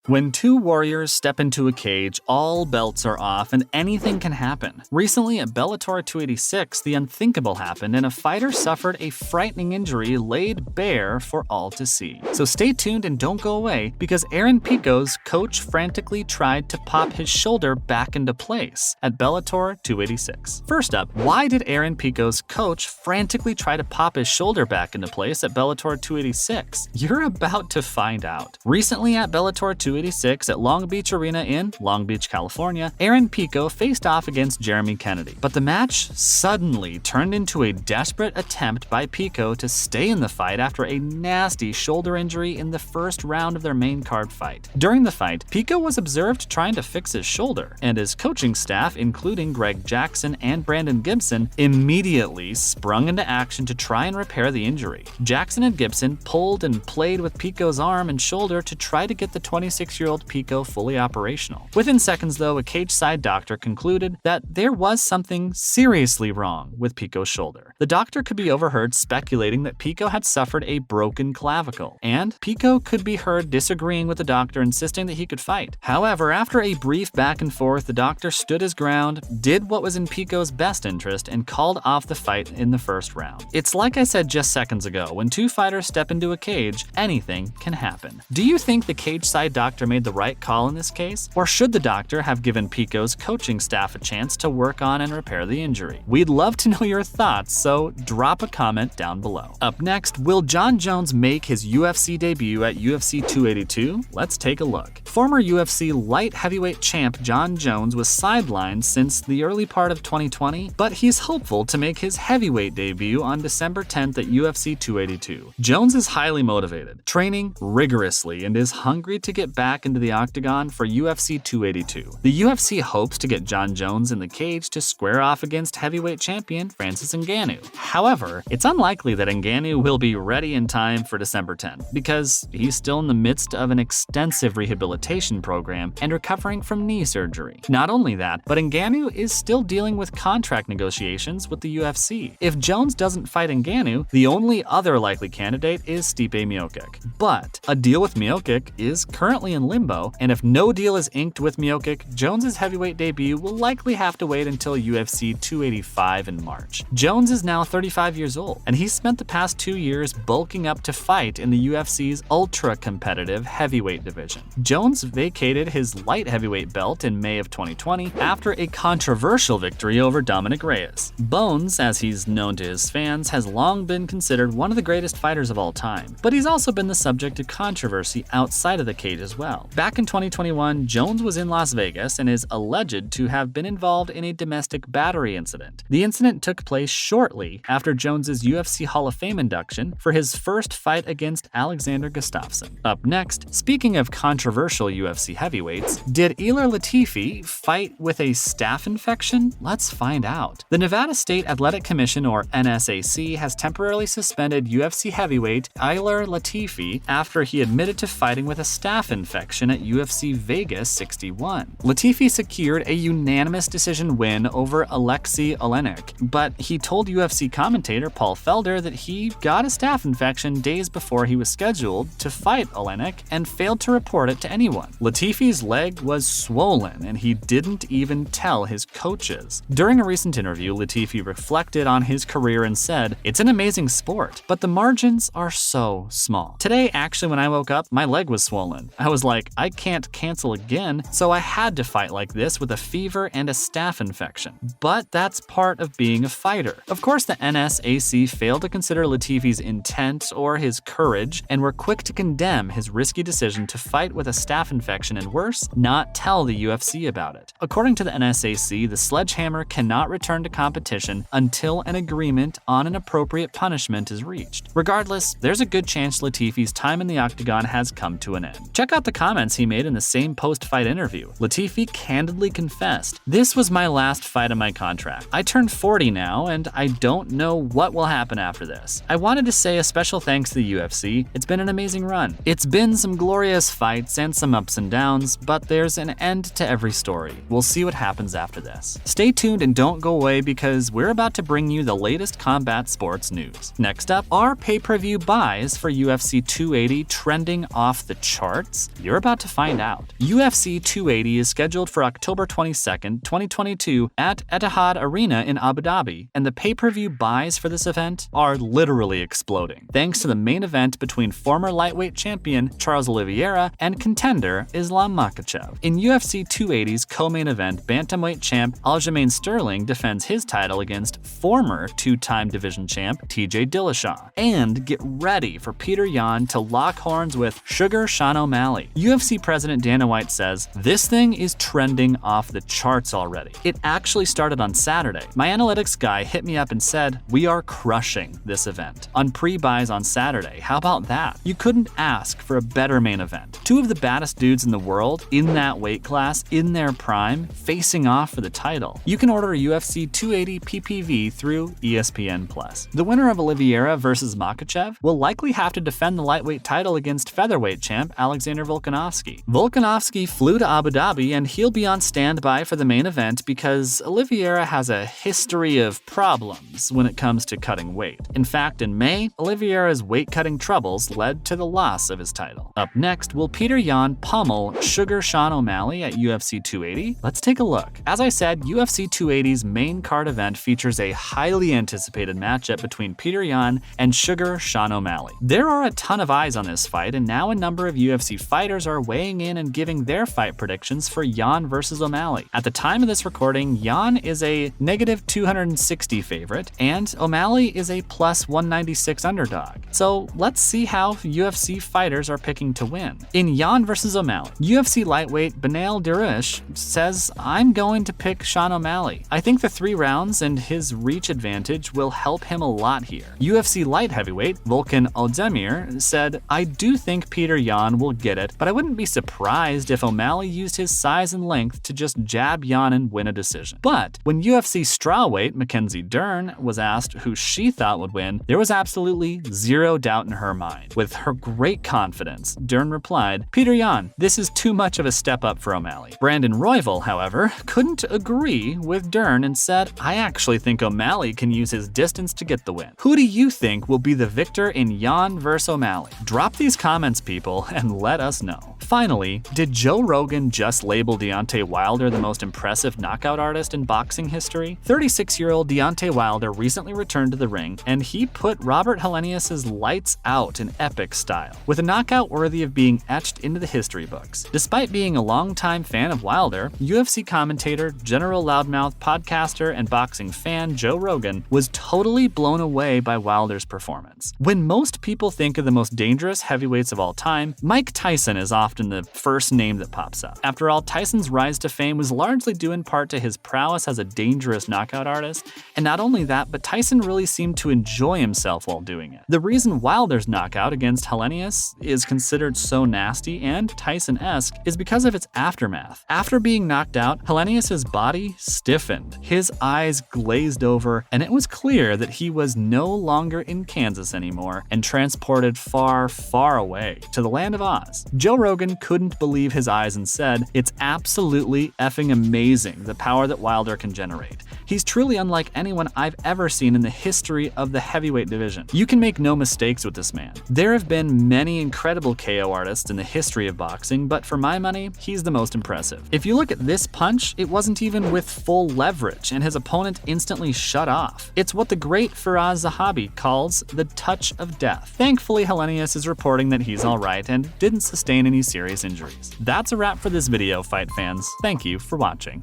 When two warriors step into a cage, all belts are off and anything can happen. Recently at Bellator 286, the unthinkable happened and a fighter suffered a frightening injury laid bare for all to see. So stay tuned and don't go away, because Aaron Pico's coach frantically tried to pop his shoulder back into place at Bellator 286. First up, why did Aaron Pico's coach frantically try to pop his shoulder back into place at Bellator 286? You're about to find out. Recently at Bellator 286 at Long Beach Arena in Long Beach, California, Aaron Pico faced off against Jeremy Kennedy. But the match suddenly turned into a desperate attempt by Pico to stay in the fight after a nasty shoulder injury in the first round of their main card fight. During the fight, Pico was observed trying to fix his shoulder, and his coaching staff, including Greg Jackson and Brandon Gibson, immediately sprung into action to try and repair the injury. Jackson and Gibson pulled and played with Pico's arm and shoulder to try to get the 26-year-old Pico fully operational. Within seconds, though, a cageside doctor concluded that there was something seriously wrong with Pico's shoulder. The doctor could be overheard speculating that Pico had suffered a broken clavicle, and Pico could be heard disagreeing with the doctor, insisting that he could fight. However, after a brief back and forth, the doctor stood his ground, did what was in Pico's best interest, and called off the fight in the first round. It's like I said just seconds ago, when two fighters step into a cage, anything can happen. Do you think the cageside doctor made the right call in this case? Or should the doctor have given Pico's coaching staff a chance to work on and repair the injury? We'd love to know your thoughts, so drop a comment down below. Up next, will Jon Jones make his UFC debut at UFC 282? Let's take a look. Former UFC light heavyweight champ Jon Jones was sidelined since the early part of 2020, but he's hopeful to make his heavyweight debut on December 10th at UFC 282. Jones is highly motivated, training rigorously, and is hungry to get back into the octagon for UFC 282. The UFC hopes to get Jon Jones in the cage to square off against heavyweight champion Francis Ngannou. However, it's unlikely that Ngannou will be ready in time for December 10th, because he's still in the midst of an extensive rehabilitation program and recovering from knee surgery. Not only that, but Ngannou is still dealing with contract negotiations with the UFC. If Jones doesn't fight Ngannou, the only other likely candidate is Stipe Miocic. But a deal with Miocic is currently in limbo, and if no deal is inked with Miocic, Jones's heavyweight debut will likely have to wait until UFC 285 in March. Jones is now 35 years old, and he's spent the past 2 years bulking up to fight in the UFC's ultra-competitive heavyweight division. Jones vacated his light heavyweight belt in May of 2020 after a controversial victory over Dominic Reyes. Bones, as he's known to his fans, has long been considered one of the greatest fighters of all time, but he's also been the subject of controversy outside of the cage as well. Back in 2021, Jones was in Las Vegas and is alleged to have been involved in a domestic battery incident. The incident took place shortly after Jones's UFC Hall of Fame induction for his first fight against Alexander Gustafsson. Up next, speaking of controversial UFC heavyweights, did Ilir Latifi fight with a staph infection? Let's find out. The Nevada State Athletic Commission, or NSAC, has temporarily suspended UFC heavyweight Ilir Latifi after he admitted to fighting with a staph infection at UFC Vegas 61. Latifi secured a unanimous decision win over Alexei Olenek, but he told UFC commentator Paul Felder that he got a staph infection days before he was scheduled to fight Olenek and failed to report it to anyone. Latifi's leg was swollen and he didn't even tell his coaches. During a recent interview, Latifi reflected on his career and said, "It's an amazing sport, but the margins are so small. Today, actually, when I woke up, my leg was swollen. I was like, I can't cancel again, so I had to fight like this with a fever and a staph infection. But that's part of being a fighter." Of course, the NSAC failed to consider Latifi's intent or his courage and were quick to condemn his risky decision to fight with a staph infection and worse, not tell the UFC about it. According to the NSAC, the sledgehammer cannot return to competition until an agreement on an appropriate punishment is reached. Regardless, there's a good chance Latifi's time in the octagon has come to an end. Check out the comments he made in the same post-fight interview. Latifi candidly confessed, "This was my last fight of my contract. I turned 40 now, and I don't know what will happen after this. I wanted to say a special thanks to the UFC. It's been an amazing run. It's been some glorious fights and some ups and downs, but there's an end to every story. We'll see what happens after this." Stay tuned and don't go away, because we're about to bring you the latest combat sports news. Next up, are pay-per-view buys for UFC 280 trending off the charts? You're about to find out. UFC 280 is scheduled for October 22nd, 2022 at Etihad Arena in Abu Dhabi, and the pay-per-view buys for this event are literally exploding, thanks to the main event between former lightweight champion Charles Oliveira and contender Islam Makhachev. In UFC 280's co-main event, bantamweight champ Aljamain Sterling defends his title against former two-time division champ TJ Dillashaw. And get ready for Petr Yan to lock horns with Sugar Sean O'Malley. UFC President Dana White says, "This thing is trending off the charts already. It actually started on Saturday. My analytics guy hit me up and said, we are crushing this event on pre-buys on Saturday. How about that? You couldn't ask for a better main event. Two of the baddest dudes in the world in that weight class, in their prime, facing off for the title. You can order UFC 280 PPV through ESPN+. The winner of Oliveira versus Makhachev will likely have to defend the lightweight title against featherweight champ Alexander Volkanovski. Volkanovski flew to Abu Dhabi and he'll be on standby for the main event because Oliveira has a history of problems when it comes to cutting weight. In fact, in May, Oliveira's weight-cutting troubles led to the loss of his title. Up next, will Petr Yan pummel Sugar Sean O'Malley at UFC 280? Let's take a look. As I said, UFC 280's main card event features a highly anticipated matchup between Petr Yan and Sugar Sean O'Malley. There are a ton of eyes on this fight, and now a number of UFC fighters are weighing in and giving their fight predictions for Yan versus O'Malley. At the time of this recording, Yan is a -260 favorite, and O'Malley is a +196 underdog. So let's see how UFC fighters are picking to win. In Yan versus O'Malley, UFC lightweight Benail Dariush says, "I'm going to pick Sean O'Malley. I think the 3 rounds and his reach advantage will help him a lot here." UFC light heavyweight Volkan Ozdemir said, "I do think Petr Yan will get it, but I wouldn't be surprised if O'Malley used his size and length to just jab Yan and win a decision." But when UFC strawweight Mackenzie Dern was asked who she thought would win, there was absolutely zero doubt in her mind. With her great confidence, Dern replied, "Petr Yan, this is too much of a step up for O'Malley." Brandon Royval, however, couldn't agree with Dern and said, "I actually think O'Malley can use his distance to get the win." Who do you think will be the victor in Yan vs. O'Malley? Drop these comments, people, and let us know. Finally, did Joe Rogan just label Deontay Wilder the most impressive knockout artist in boxing history? 36-year-old Deontay Wilder recently returned to the ring, and he put Robert Helenius's lights out in epic style, with a knockout worthy of being etched into the history books. Despite being a longtime fan of Wilder, UFC commentator, general loudmouth, podcaster, and boxing fan Joe Rogan was totally blown away by Wilder's performance. When most people think of the most dangerous heavyweights of all time, Mike Tyson is often the first name that pops up. After all, Tyson's rise to fame was largely due in part to his prowess as a dangerous knockout artist, and not only that, but Tyson really seemed to enjoy himself while doing it. The reason Wilder's knockout against Helenius is considered so nasty and Tyson-esque is because of its aftermath. After being knocked out, Helenius's body stiffened, his eyes glazed over, and it was clear that he was no longer in Kansas anymore and transported far, far away to the land of Oz. Joe Rogan couldn't believe his eyes and said, "It's absolutely effing amazing the power that Wilder can generate. He's truly unlike anyone I've ever seen in the history of the heavyweight division. You can make no mistakes with this man." There have been many incredible KO artists in the history of boxing, but for my money, he's the most impressive. If you look at this punch, it wasn't even with full leverage, and his opponent instantly shut off. It's what the great Firas Zahabi calls the touch of death. Thankfully, Helenius is reporting that he's alright and didn't sustain any serious injuries. That's a wrap for this video, fight fans. Thank you for watching.